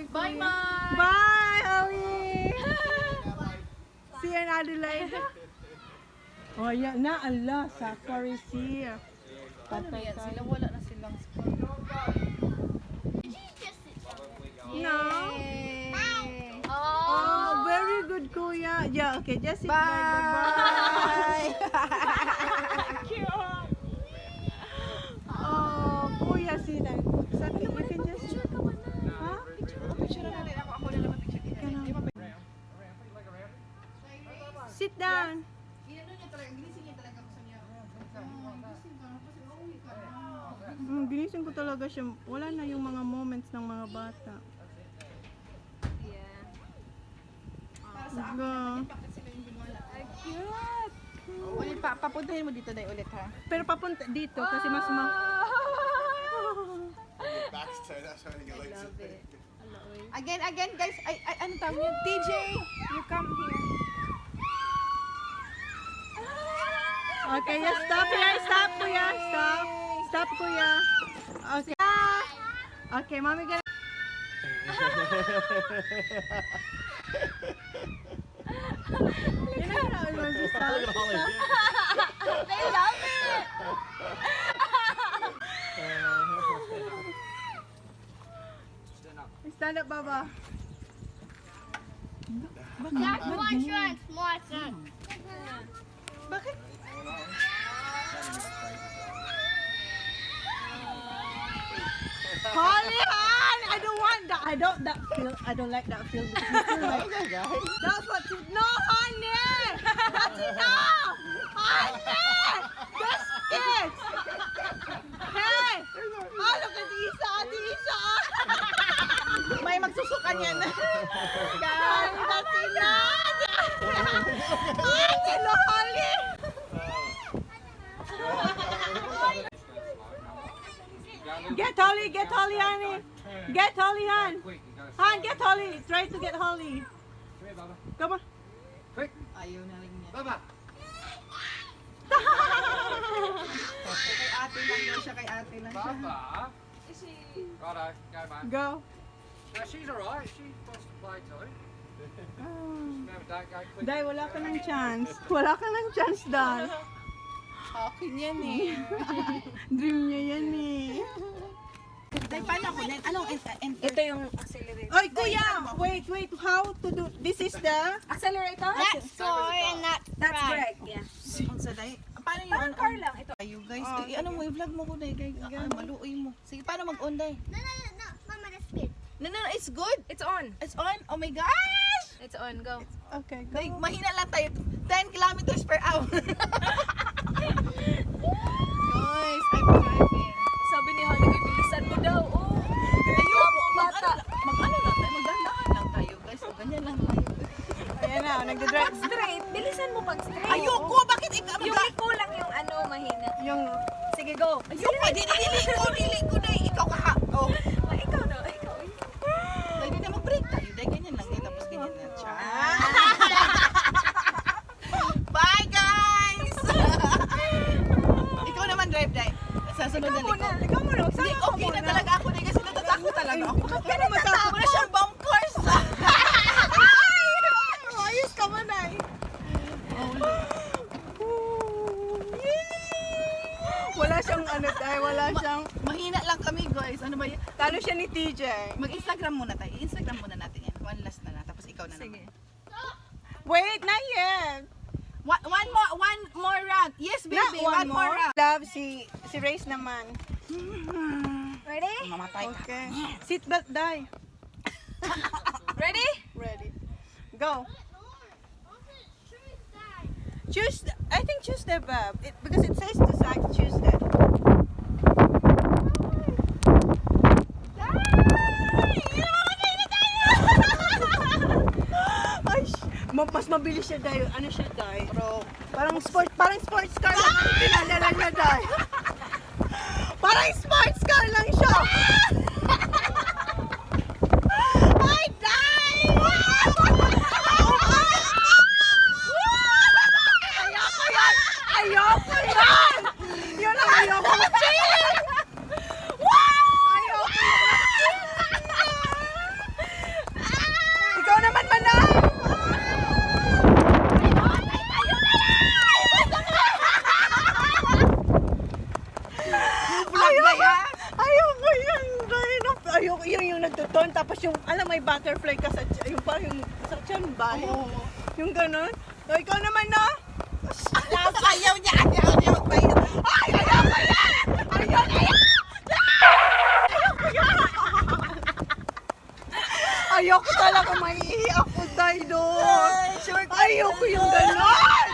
Bye, Mike. Bye, Holly. See you in Adelaide. Oh, yan na. Allah, Safari Sea. Patay tayo. Sila wala na silang spot. No. Oh, very good, Kuya. Yeah, okay, just sit there. Bye. Oh, Kuya, see that. Something you can just... Huh? Picture na natin ako. Ako na lang picture niya. Sit down. Ginising ko talaga siya. Wala na yung mga moments ng mga bata. Yeah. Go. Cute. Ulit papuntahin mo dito dahil ulit ha. Pero papunta dito kasi mas Backside, that's how you like to think. Again guys, ay ano tawag niyo? TJ, you come here. Okay, yeah, stop here. Stop, Kuya. Stop. Stop, Kuya. Okay. Okay, Mommy gonna... You know how it was to stop? Look at Holly. They love it. Stand up, Baba. More strength. Bakit? Holly, hon! I don't want that. I don't like that feel. Because you feel like that's what you... No, honey! That's enough! Honey! That's it! Hey! Oh, look at Isa! Ate Isa! May magsusukan yan. Guys, that's enough! Ate, no, Holly! Get Holly, honey. Get Holly, hon. Hon, get Holly. Try to get Holly. Come on. Ayaw na rin niya. Baba. Kay ate lang daw siya, kay ate lang siya. Baba. Righto, go man. Go. No, she's alright. She wants to play too. Remember, don't go quick. Dai, wala ka ng chance. Wala ka ng chance, Dai. Akin yan eh. Dream niya yan eh. Dahil paano ako yan? Anong enter? Ito yung accelerator. Oy, Kuya! Wait. How to do... This is the... Accelerator? That's forward and that's brake. Yeah. Sa dahil, paano yung Parang car lang ito. Ayo guys, ano mo, i-vlog mo ko dahil guys. Maluoy mo. Sige, paano mag-on dahil? No. Mama, that's speed. No, it's good. It's on. It's on. Oh my gosh! It's on. Go. Okay, go. Dahil, mahina lang tayo. 10 kilometers per hour. Guys, I'm driving. Sabi ni Holly, bilisan mo daw. Oh. Ayoko, Bata. mag-ano lang tayo, magdandahan lang tayo guys. O, ganyan lang tayo. Ayan na, nagdadrive. Pag straight. Bilisan mo pag straight. Ayoko, bakit ikaw? Yung kulang yung ano, mahina. Yung... Sige, go. Ayoko, dili ko dahil ikaw kaha. Oh. Ikaw na. Ikaw. Dahil na mag-break tayo. Dahil ganyan lang tayo. Tapos ganyan na siya. Bye guys! Ikaw naman drive, Day. Sasunod na ikaw. Ikaw muna. Hindi, okay na talaga ako Day kasi natatakot talaga ako. Bakit ka na matakot? Wala siyang bumpers. Ayos ka man ay. Wala siyang ano tayo, wala siyang... Mahina lang kami guys. Ano ba yan? Talo siya ni TJ. Mag-Instagram muna tayo. Instagram muna natin yan. One last na. Tapos ikaw na Sige. naman. Wait, not yet. One more round. Yes, baby. Not One more round. Love, si Race naman. Ready? Mamatay ka. Okay. Seatbelt, die. Ready? Ready. Go. Choose, I think choose the verb. Because it says to side, choose that. Ay, mas mabilis siya dahil, ano siya dahil? Bro. Parang sports car lang ang pinadala niya dahil. Parang sports car lang siya. Ay, dahil! Ayoko yan! Yun ang ayoko. Ayoko yan! ayoko yung nagtuton, tapos yung, alam, may butterfly ka sa, yung parang yung sa tiyan ba? Yung ganun. So, ikaw naman na. Ayaw niya. Ay, ayaw ko yan! Ayoko talaga, maiihi ako dahil doon. Ayoko yung gano'n.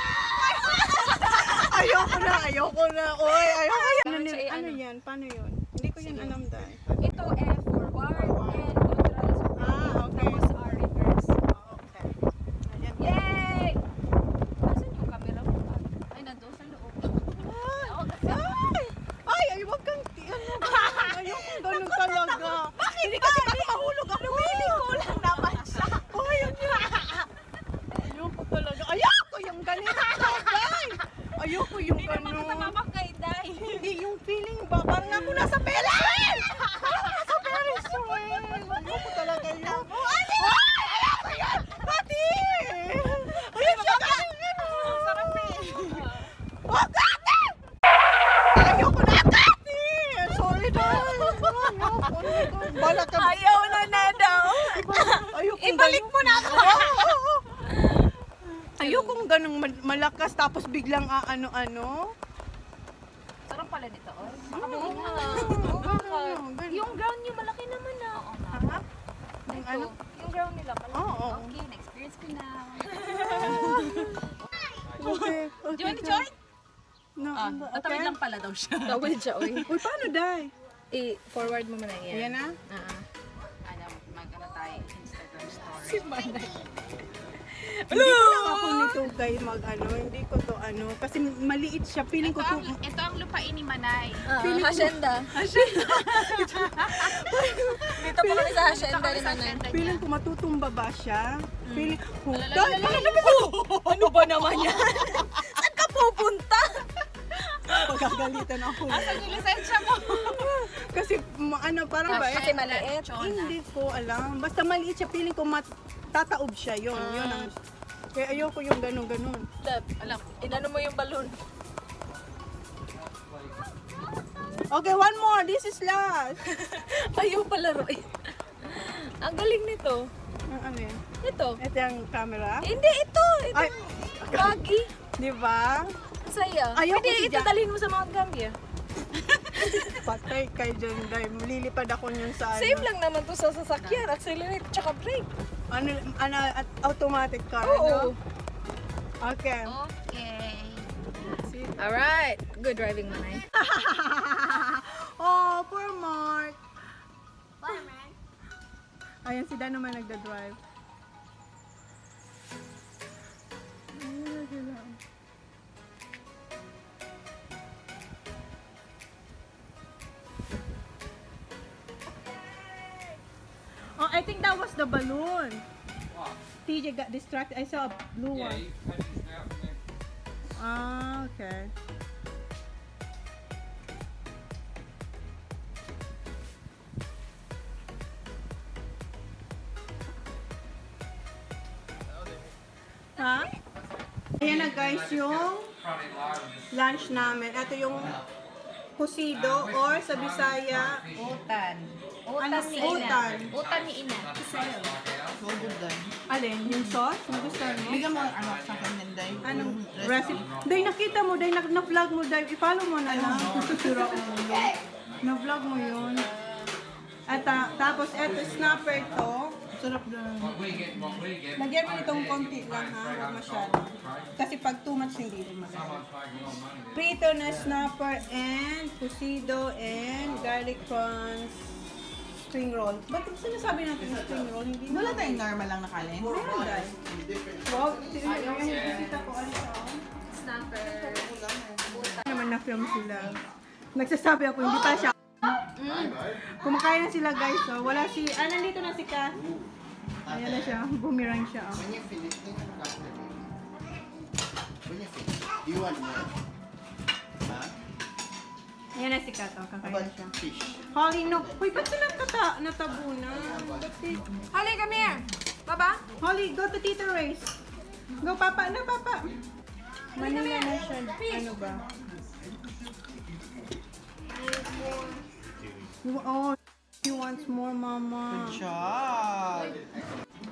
Ayoko na. Oy, ayoko yan. Ano yan? Paano yun? Hindi ko yan alam dahil. Ito F forward and neutral. Okay. Tapos R reverse. Okay. Ayan. Yay! Nasaan yung camera mo? Ay, nandun sa loob. Ay, wag kang, ayoko ganun talaga. Hindi kasi mahulog ako. Lumili ko lang naman siya. Ayoko talaga. Ayoko yung ganito, guys. Ayoko yung ganun. Hindi naman namamagay, Day. Hindi yung feeling ba? Parang ako nasa Paris! Nasa Paris, ayoko talaga yun. Ayoko yan! Pati! Ayun siya ganun! Ang sarap eh. Wag ate! Ayoko na ate! Sorry dahil. Ayoko na. Bala ka. Ayaw na daw. Ibalik mo na ako! Ayokong ganung malakas tapos biglang ano-ano. Sarap pala nito, oh. Yung ground niyo malaki naman na. Yung ano? Yung ground nila malaki. Oo. Okay, na-experience ko na. Okay. Do you want to join? No, Tatawid lang pala daw siya. Tawid siya, oy. Uy, paano dai? I-forward mo muna yan. Ayan na? Ano, mag-ano tayo, Instagram story. Si Manay. Hindi ko lang ako nito guys hindi ko to kasi maliit siya, feeling ko to. Ito ang lupain ni Manay. Hacienda. Dito po kami sa hacienda ni Manay. Feeling ko matutumba ba siya? Feeling ko, Ano ba naman yan? Saan ka pupunta? pagagalitan ako. Asan yung lisensya mo? Kasi parang ba Kasi maliit. Hindi ko alam. Basta maliit siya, feeling ko tataob siya. Yun ang... Kaya ayoko yung ganun-ganun. Alam, inano mo yung balloon. Okay, one more. This is last. Ayaw palaro eh. Ang galing nito. Ano yun? Ito. Ito yung camera. Hindi, ito. Ito. Ay, Gagi. di ba? Ang saya. Ayoko Pwede si ito Jack. dalhin mo sa Mount Gambia. Patay kay John Day. Lilipad ako yun sa Same lang naman to sa sasakyan. Accelerate tsaka brake. at automatic car, Oo. no? Okay. Okay. Alright. Good driving, Manay. Oh, poor Mark. Ayan, si Dan naman nagda-drive. Ayan sila. Oh, I think that was the balloon. What? TJ got distracted. I saw a blue Yeah, one. you can use that from there. Ah, okay. Ha? Ayan na guys yung Front end load and just lunch namin. Ito yung kusido or sa Bisaya. Utan. Ano? Utan ni Ina. Utan. Utan ni Ina. Alin? Yung sauce? Yung gusto mo? Bigyan mo ang sa akin ng day. Anong recipe? Day, nakita mo, Day, na-vlog mo, Day. I-follow mo na lang. Susura ko mo yun. Na-vlog mo yun. At tapos, eto, snapper to. Sarap na. what we get. Lagyan mo nitong konti lang, ha? Huwag masyado. Kasi pag too much, hindi rin masarap. Someone's making a lot of money there. Prito na snapper and kusido and garlic prawns spring roll. Ba't sinasabi natin yung spring roll? Hindi Wala na. tayong normal lang na kanin. Meron dahil. Wow, kita ko ano siya. Snapper. Naman na-film sila. Nagsasabi ako, hindi pa siya. Kumakain na sila guys. So, wala si, nandito na si Kat. Ayan na siya, bumirang siya. When you finish, when you finish, do you want more? Huh? Ayan na si Kat, oh, How kakain about na siya. fish? Holly, no. Uy, ba't sila natabunan? Holly, come here. Baba. Holly, go to Tita Ray's. Go, Papa. No, Papa. Manila na siya. Ano ba? Oh, He wants more, Mama. Good job.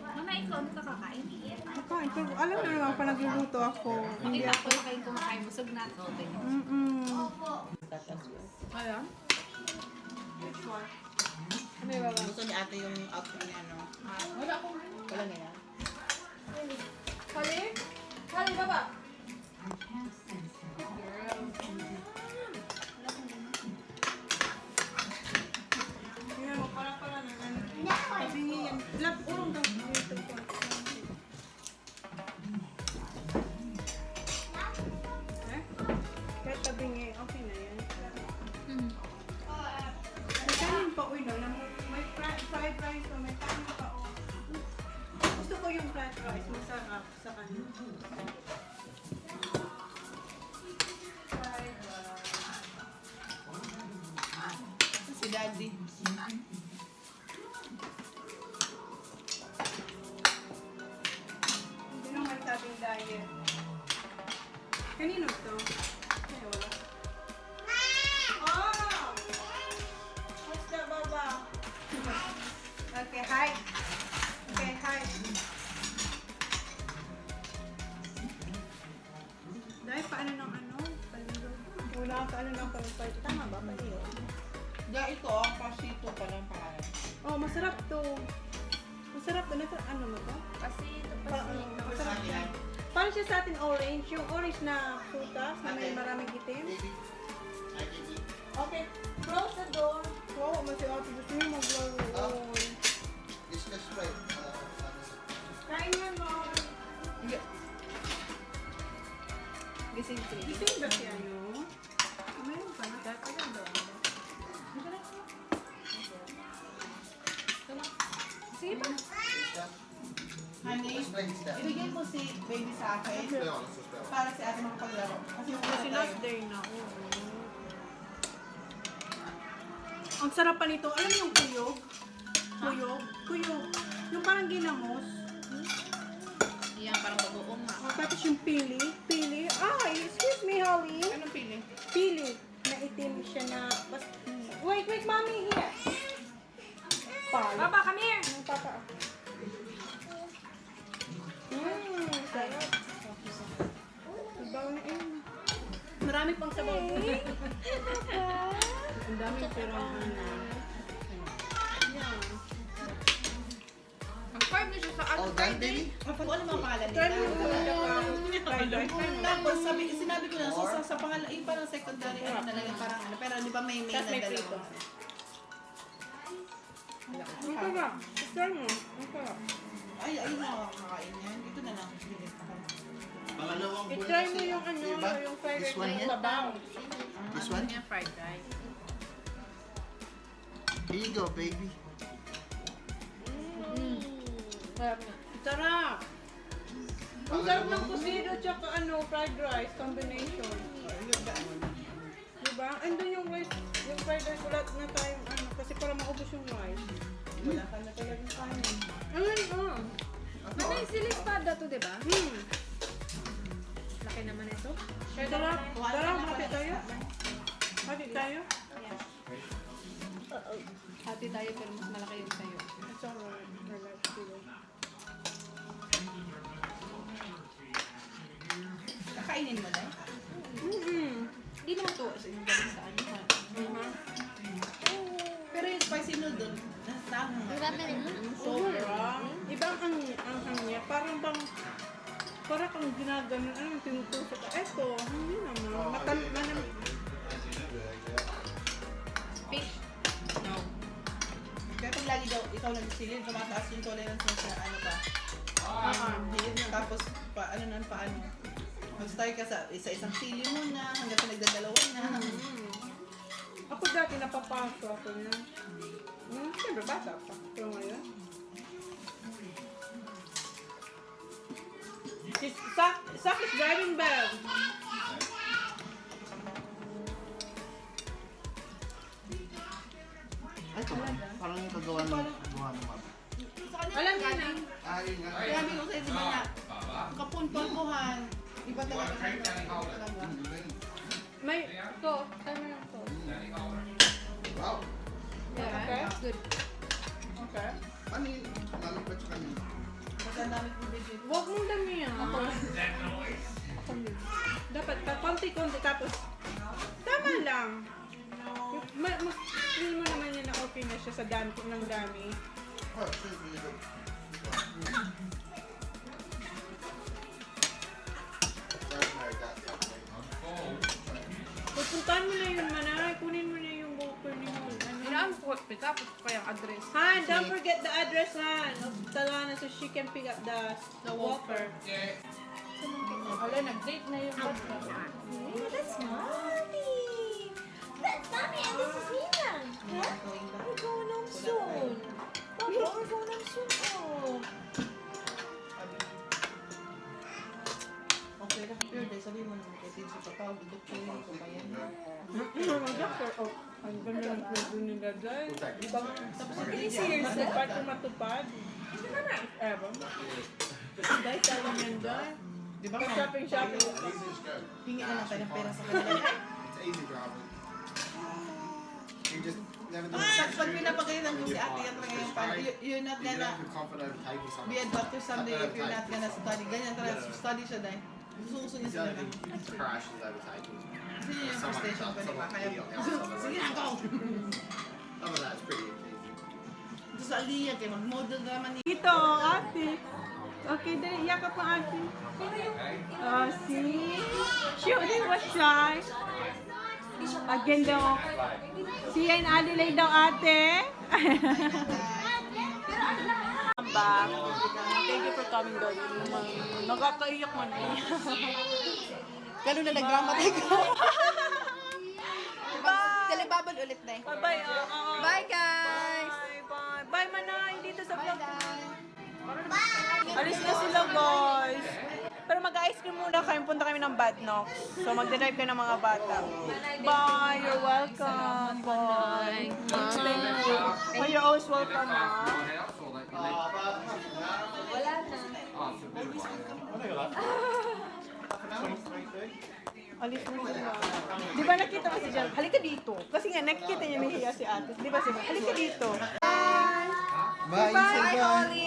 Mama, ikaw, ano ka kakain? Kakain. Pero alam na naman pa nagluluto ako. Hindi Hindi ako. ako kayo kumakain. Busog na ako. Ayan. Which one? Ano yung baba? Gusto ni ate yung outfit niya, no? Wala akong... Wala na yan. Kali? Kali, baba. Yan, para na. Tabingi yan. Lap, urong daw. Ito ko. Kahit tabingi, okay na yan. May kanin pa, uy, no? May fried rice o may kanin pa, oh. Gusto ko yung fried rice. Masarap sa kanin. Fried rice. Si daddy. Hindi nang may sabing diet. Kanino to? Ay, wala. Oh! What's that, Baba? Okay, hi. Okay, hi. Dahil paano ng ano? Palilo. Wala ka ano ng palipay. Tama ba? Palilo. Yeah, ito, ang pasito pa lang pangalan. Oh, masarap to. Masarap to. Ano mo to? Kasi ito pa Masarap yan. Parang siya sa atin orange. Yung orange na prutas na may maraming itim. Baby, I can eat. Okay, close the door. Oo, kasi ate gusto niyo mag-roll. Discuss right. Kain yan, Mom. gising 3. Gising ba siya nyo? Mayroon pa na. Dapat yan doon. Sige pa. Honey, ibigay mo si baby sa akin para si ate makapaglaro. Kasi yung Kasi last day na. Ang sarap pa nito. Alam mo yung kuyog? Kuyog. Yung parang ginamos. Yan, parang bagoong nga. Tapos yung pili. Ay, excuse me, Holly. Anong pili? Pili. Na itim siya na... Wait, mommy, here. Palo. Baba, come here. Ang papa. Sarap. Sabaw na eh. Marami pang sabaw. Ang daming pirang Yan. Ang carb na siya sa Oh, done, baby? Kung ano mga pangalan Try mo nila. yung Tapos sinabi ko na, so sa pangalan, yung parang secondary, ano talaga, parang ano, pero di ba may main Tapos na may dalawa? prito. Ang sarap. Try mo. Ang sarap. Ay, ayun na, kakain yan. Ito na lang. Pangalawang buwan I-try mo kasi. yung ano, Diba? yung fried This rice one na here? sabaw. This one? Yan, fried rice. Here you go, baby. Sarap na. Sarap. Ang sarap ng pusido tsaka ano, fried rice combination. Diba? Andun yung rice, yung fried rice wala na tayong ano, kasi para maubos yung rice. Wala ka na talagang kanin. Ayun, oh. Ano yung sili espada to, diba? Laki naman ito. Sarap. Sarap, hati tayo. Hati tayo. Hati tayo pero mas malaki yung sayo. It's alright. Relax, diba? Kakainin mo na. Hindi naman to as in galing sa ano ha. Pero yung spicy noodle, nasama. Sobra. Ibang ang niya. Parang kang ginaganon. Ano yung tinutusok ka? Eto, hindi naman. Fish. No. Kaya pag lagi daw, ikaw nagsilin, tumataas yung tolerance mo sa ano pa. Tapos, ano. Mag-start ka sa isa-isang sili muna, hanggang sa nagdadalawa na. Ako dati napapaso ako niya. Siyempre, bata pa. Pero ngayon. Sak is driving bell. Ay, ito ba? Parang yung kagawa ng mama. Alam niya na. Ayun nga. Kaya sabi ko sa'yo, di ba nga, kapun-palpuhan, iba talaga. May, ito. Tama lang ito. Wow. Yeah, it's good. Okay. Ano yun? Mami pa tsaka yun. Basta ang dami kong video. Huwag mong damihan. Dapat konti-konti tapos tama lang. Feel mo naman yan na okay na siya sa dami ng dami. Oh, sure, sure. Pupuntahan mo na yun, Manay. Kunin mo na yung ballpen ni Mol. Inaangkot, tapos kayang address. Han, don't forget the address, Han, of Talana so she can pick up the walker. Wala, nag-date na yung bata. That's mommy. That's mommy and this is Nina. Yeah? We're going home soon. Papa, we're going home soon. Oh. Okay lang, pure day. Sabi mo naman kay Tidjo, patawag, i-doctor ko pa yan. Ang ganda ng pwede nila dyan. Tapos sa Really video, serious? Matupad kung matupad. Ewan. Dahil tayo niyan dyan. di ba? Shopping. Hingi na lang tayo ng pera sa kanila. It's easy driving. You just never know. Pag pinapagalitan ko si ate, yan talaga yung parang, you're not You don't gonna feel confident taking something. be a doctor someday if you're not gonna study. Ganyan talaga, study siya dahil. Gusto niya It's sila only lang. if crash is overtaken. Kasi yun yung frustration ko, di ba? Kaya, sige na, go! Other than that, it's pretty easy. Ito sa Aliyah, kaya mag-model naman ni... Ito, ate. Okay, dali. Yakap ang ate. Oh, see? She was shy. Again daw. See, and Adelaide daw, ate. Back. Thank you for coming daw. Nakakaiyak man eh. Gano'n na nag-dramatic ko. Kalibabad ulit na eh. Bye-bye. Bye, guys! Bye. Bye, Manay. Dito sa vlog. Alis na sila, guys. Pero mag-ice cream muna kami. Punta kami ng Badnox. So, magdadrive kayo ng mga bata. Bye. You're welcome. Bye. Thank you. Oh, you're always welcome, ha? House or let me leave? Oh, it's a bit of Alis na sila. Di ba nakita mo si Jan? Halika dito. Kasi nga, nakikita niya nahihiya si ate. Di ba siya? Halika dito. Bye, Bye.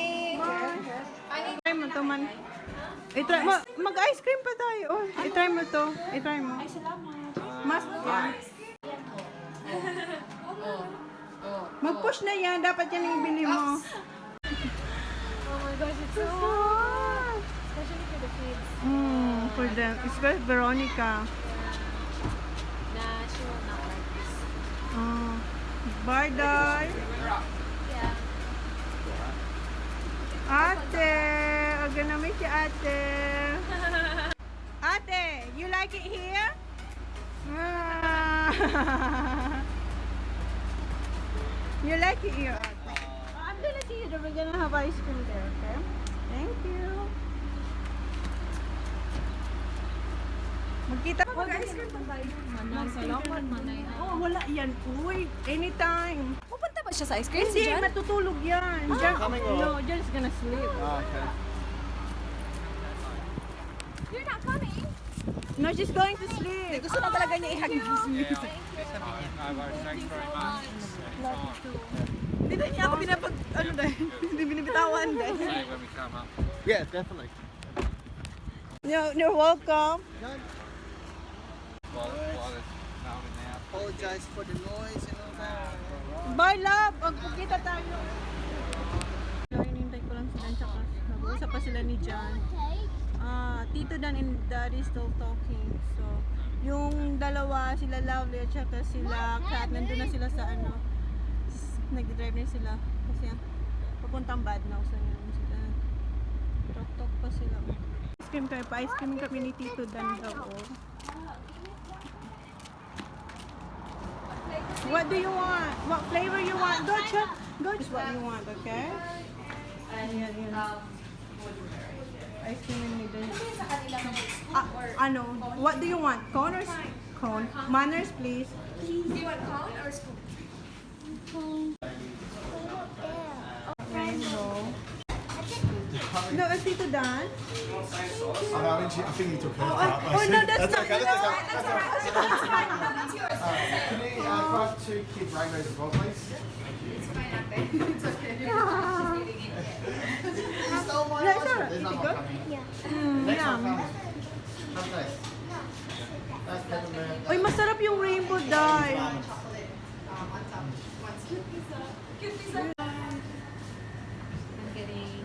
Try mo to, man. I-try mo. Mag-ice cream pa tayo. Oh, i-try mo to. I-try mo. Ay, salamat. Mas yan. Mag-push na yan. Dapat yan yung ibili mo. Oh my gosh, it's so hard. Especially for the kids. For them. Especially Veronica. Nah, she will not like this. Bye, Dai. Yeah. Ate! Aga namin si ate. Ate, you like it here? You like it here, ate? I'm gonna see you. We're gonna have ice cream there, okay? Thank you. Magkita pa mag-ice cream pa tayo. Manay, salamat, manay. Oh, wala yan. Uy, anytime. Pupunta ba siya sa ice cream? Hindi, matutulog yan. Jan, coming or- no, Jan's gonna sleep. Oh, okay. You're not coming? No, she's going to sleep. Gusto na talaga niya ihagis. No worries, thanks very much. Hindi na niya ako ano dahil. Hindi binibitawan dahil. See you when we come up. Yeah, definitely. You're welcome. While it's filming now. Apologize for the noise and all that. Bye, love. Magpagkita tayo. Hinintay ko lang sila. Tsaka nag-uusap pa sila ni Jan. Tito Dan and Daddy still talking. So, yung dalawa, sila Lovely at saka sila Kat, nandun na sila sa ano. Nag-drive na sila. Kasi papuntang Badnox. So, yun sila. Talk pa sila. Ice cream kami. Pa-ice cream kami ni Tito Dan daw. What do you want? What flavor you want? Go check. Go choose what you want, okay? Ayan. Ice cream ni Dan. Ano? What do you want? Cone or cone? Manners, please. Do you want cone or scoop? Rainbow. having. No, is Tito Dan? I think you took her. Oh, no, that's not okay. yours. That's alright. Can you grab 2 kid rainbows as well, please? It's fine, ate. It's okay. You stole my Yeah, ice sure. cream. There's Is no it more good? coming. Yeah. Next Yum. one comes. Have this. That's peppermint. Uy, masarap yung rainbow dye. On top. One scoop. I'm getting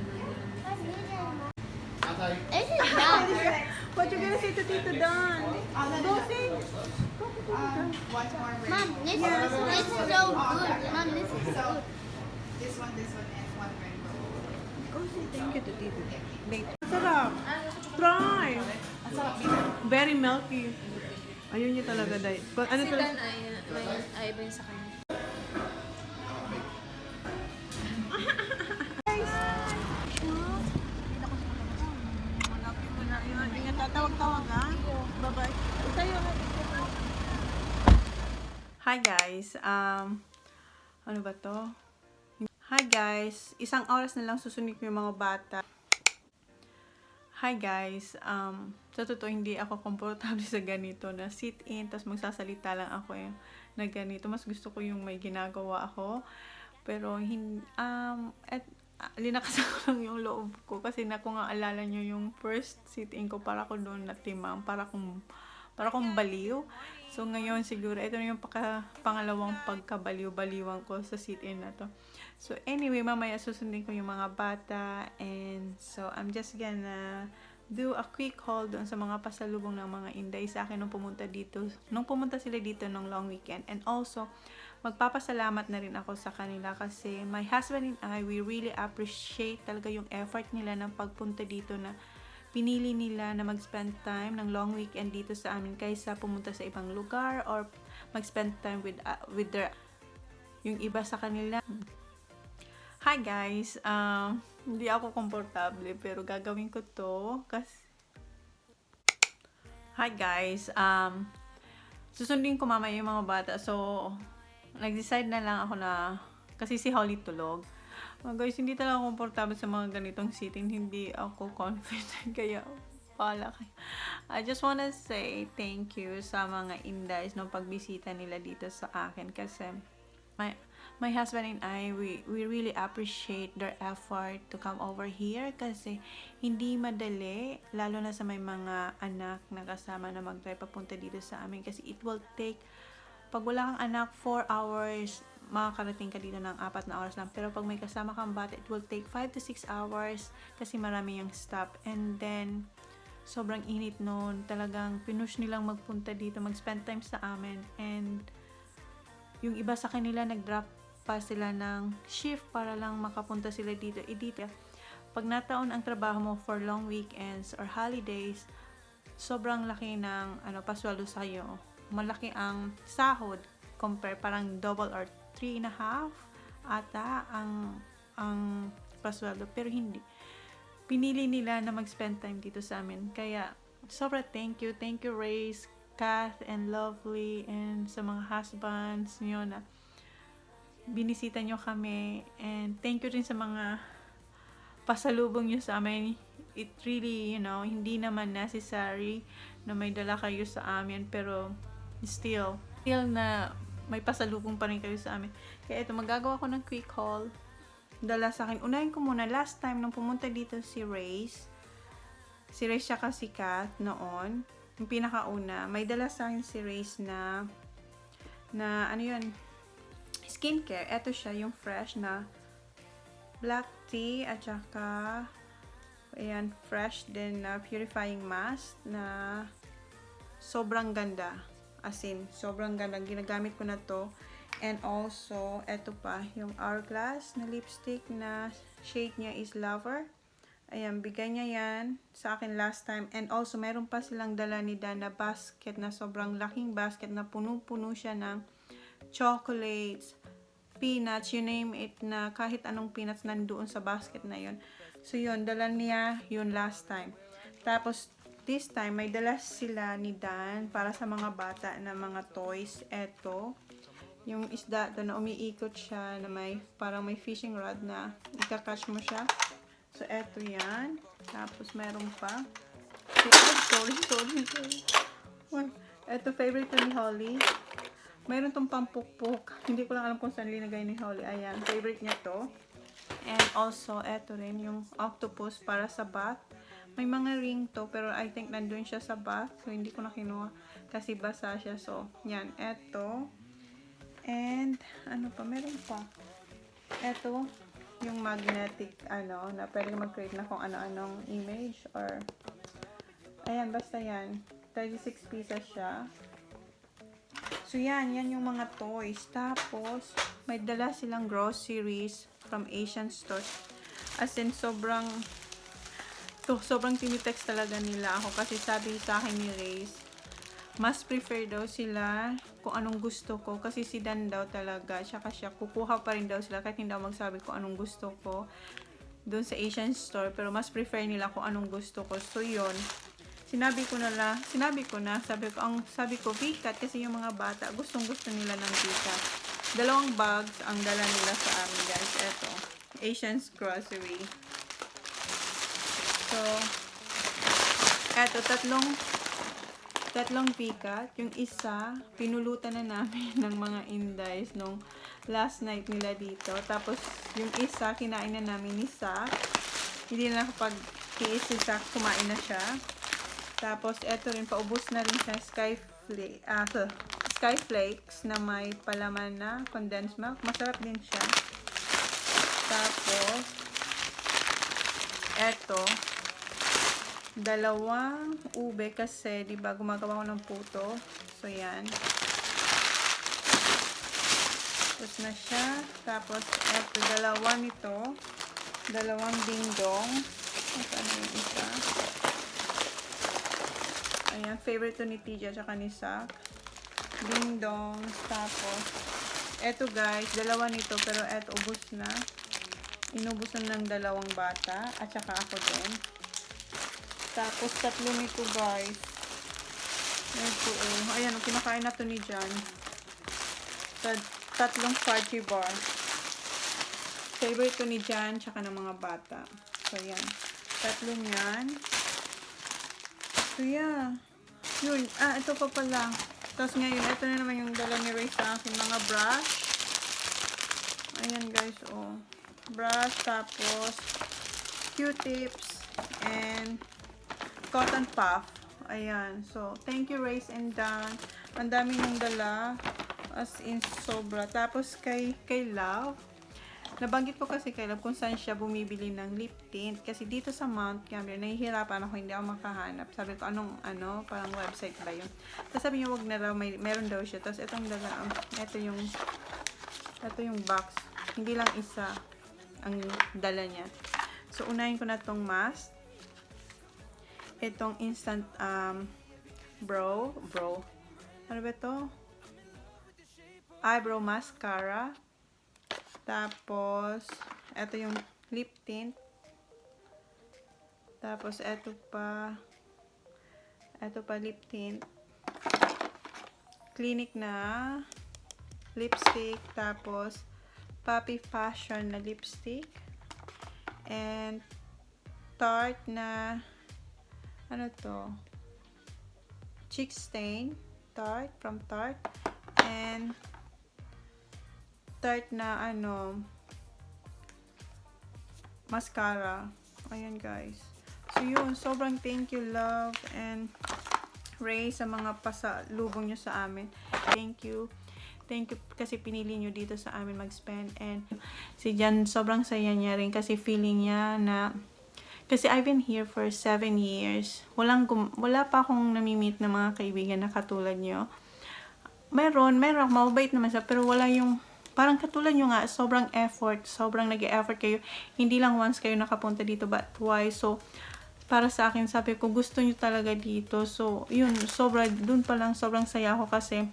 Ate. This is bad. What you gonna say to Tito Dan? Go sing. One more rainbow. Mom, this is so good. Mom, this is good. This one, and one rainbow. Go say thank you to Tito Dan. Masarap. Try. Very milky. Ayun niya talaga, Day. Ano Si talaga? Dan ay iba yun sa kanya. Ingat, tatawag-tawag ha. Bye-bye. Hi guys. Ano ba to? Hi guys. Isang oras na lang susunod ko yung mga bata. Hi guys. Sa totoo hindi ako komportable sa ganito na sit-in tapos magsasalita lang ako na ganito. Mas gusto ko yung may ginagawa ako. Pero linakasan ko lang yung loob ko kasi kung alala nyo yung first sit-in ko para ko doon natimang, para kong baliw. So ngayon siguro ito na yung pangalawang pagkabaliw-baliwan ko sa sit-in na to. So anyway, mamaya susundin ko yung mga bata, and so I'm just gonna do a quick haul doon sa mga pasalubong ng mga inday sa akin nung pumunta sila dito nung long weekend. And also magpapasalamat na rin ako sa kanila kasi my husband and I, we really appreciate talaga yung effort nila ng pagpunta dito, na pinili nila na mag-spend time ng long weekend dito sa amin kaysa pumunta sa ibang lugar or mag-spend time with their yung iba sa kanila. Hi guys, hindi ako komportable pero gagawin ko to kasi hi guys, susundin ko mamaya yung mga bata. So nag-decide na lang ako na, kasi si Holly tulog. Guys, hindi talaga komportable sa mga ganitong sitting. Hindi ako confident. Kaya, pala kayo. I just wanna say thank you sa mga indays nung pagbisita nila dito sa akin. Kasi, my husband and I, we really appreciate their effort to come over here. Kasi, hindi madali. Lalo na sa may mga anak na kasama na mag-drive papunta dito sa amin. Kasi, it will take, pag wala kang anak, 4 hours, makakarating ka dito ng 4 na oras lang. Pero pag may kasama kang bata, it will take 5 to 6 hours kasi marami yung stop. And then, sobrang init noon. Talagang pinush nilang magpunta dito, mag-spend time sa amin. And yung iba sa kanila, nag-drop pa sila ng shift para lang makapunta sila dito. Dito, pag nataon ang trabaho mo for long weekends or holidays, sobrang laki ng pasweldo sa'yo. Malaki ang sahod compare, parang double or 3.5 ata ang pasweldo, pero hindi. Pinili nila na mag-spend time dito sa amin. Kaya sobra thank you Race, Kath, and Lovely, and sa mga husbands nyo na binisita nyo kami, and thank you rin sa mga pasalubong nyo sa amin. It really, hindi naman necessary na may dala kayo sa amin, pero still na may pasalubong pa rin kayo sa amin. Kaya ito, magagawa ko ng quick haul. Dala sa akin. Unahin ko muna, last time nung pumunta dito si Race siya si Kath noon. Yung pinakauna, may dala sa akin si Race na ano yun, skincare. Ito siya, yung fresh na black tea at saka ayan, fresh din na purifying mask na sobrang ganda. As in, sobrang ganda. Ginagamit ko na to. And also, eto pa, yung Hourglass na lipstick na shade niya is Lover. Ayan, bigay niya yan sa akin last time. And also, meron pa silang dala ni Dan na basket na sobrang laking basket na puno-puno siya ng chocolates, peanuts, you name it, na kahit anong peanuts nandoon sa basket na yun. So, yun, dala niya yun last time. Tapos, this time, may dala sila ni Dan para sa mga bata na mga toys. Eto, yung isda doon na umiikot siya na parang may fishing rod na ikakatch mo siya. So, eto yan. Tapos, meron pa. Sorry. Eto, favorite ko ni Holly. Mayroon tong pampukpok. Hindi ko lang alam kung saan linagay ni Holly. Ayan, favorite niya to. And also, eto rin, yung octopus para sa bath. May mga ring to, pero I think nandun siya sa bath. So, hindi ko na kinuha kasi basa siya. So, yan, eto. And, ano pa, meron pa. Eto, yung magnetic, na pwede mag-create na kung ano-anong image or, ayan, basta yan. 36 pieces siya. So, yan yung mga toys. Tapos, may dala silang groceries from Asian stores. As in, sobrang tinitext talaga nila ako kasi sabi sa akin ni Reyes, mas prefer daw sila kung anong gusto ko kasi si Dan daw talaga, tsaka siya, kukuha pa rin daw sila kahit hindi daw magsabi kung anong gusto ko doon sa Asian store, pero mas prefer nila kung anong gusto ko. So, yun. Sabi ko, Vicat, kasi yung mga bata, gustong-gusto nila ng Vicat. 2 bags ang dala nila sa amin, guys. Eto, Asian's Grocery. So, eto, tatlong Vicat. Yung isa, pinulutan na namin ng mga Indies nung last night nila dito. Tapos, yung isa, kinain na namin ni Sak. Hindi na nakapag-kiis si Sak, kumain na siya. Tapos, eto rin, paubos na rin sa Skyflakes na may palaman na condensed milk. Masarap din siya. Tapos, eto, 2 ube kasi, diba, gumagawa ko ng puto. So, yan. Tapos na siya. Tapos, eto, 2 nito. 2 dingdong. Ano yung isa? Ayan, favorite to ni Tija tsaka ni Sak. Ding-dongs. Tapos, eto guys, 2 nito, pero eto, ubos na. Inubusan ng 2 bata, at saka ako din. Tapos, 3 nito guys. Eto, ayan, kinakain na to ni Jan. 3 fudgy bar. Favorite to ni Jan, tsaka ng mga bata. So, ayan. 3 yan. So, yeah. Yun. Ito pa pala. Tapos ngayon, ito na naman yung dala ni Ray sa akin. Mga brush. Ayan, guys, brush. Tapos, Q-tips. And, cotton puff. Ayan. So, thank you, Ray and Dan. Ang dami yung dala. As in, sobra. Tapos, kay Love. Nabanggit ko kasi kay Love kung saan siya bumibili ng lip tint. Kasi dito sa Mount Camden, nahihirapan ako, hindi ako makahanap. Sabi ko, parang website ba yun? Tapos sabi niya, wag na raw, meron daw siya. Tapos itong dala, ito yung box. Hindi lang isa ang dala niya. So, unahin ko na tong mask. Itong instant, bro. Ano ba ito? Eyebrow mascara. Tapos, ito yung lip tint. Tapos, ito pa lip tint. Clinique na lipstick. Tapos, Puppy Fashion na lipstick. And, Tarte na, ano to? Cheek Stain. Tarte, from Tarte. And, Tarte na mascara. Ayan guys. So yun, sobrang thank you Love and Ray sa mga pasalubong nyo sa amin. Thank you. Thank you kasi pinili nyo dito sa amin mag-spend. And si Jan, sobrang saya niya rin kasi feeling niya na kasi I've been here for 7 years. Wala pa akong nami-meet na mga kaibigan na katulad nyo. Meron, mabait naman siya, pero wala yung parang katulad nyo nga, sobrang nag-e-effort kayo. Hindi lang once kayo nakapunta dito, but twice. So, para sa akin, sabi ko, gusto nyo talaga dito. So, yun, dun pa lang, sobrang saya ako kasi,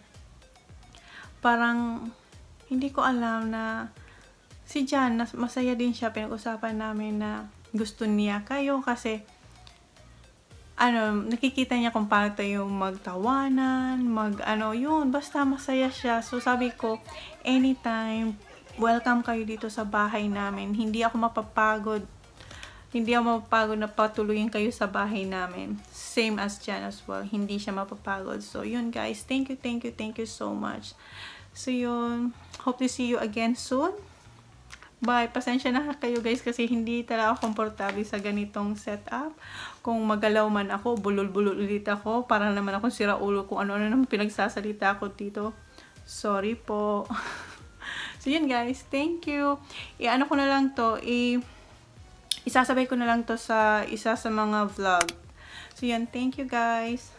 parang, hindi ko alam na, si Jan, masaya din siya, pinag-usapan namin na, gusto niya kayo kasi, nakikita niya kung paano tayo magtawanan, yun, basta masaya siya. So, sabi ko, anytime, welcome kayo dito sa bahay namin. Hindi ako mapapagod Hindi ako mapapagod na patuluyin kayo sa bahay namin. Same as Jan as well. Hindi siya mapapagod. So, yun guys. Thank you so much. So, yun. Hope to see you again soon. Bye. Pasensya na kayo guys kasi hindi talaga ako komportable sa ganitong setup. Kung magalaw man ako, bulol-bulol ulit ako. Parang naman akong siraulo kung ano-ano naman pinagsasalita ako dito. Sorry po. So, yun guys. Thank you. I-ano ko na lang to. Isasabay ko na lang to sa isa sa mga vlog. So, yan. Thank you guys.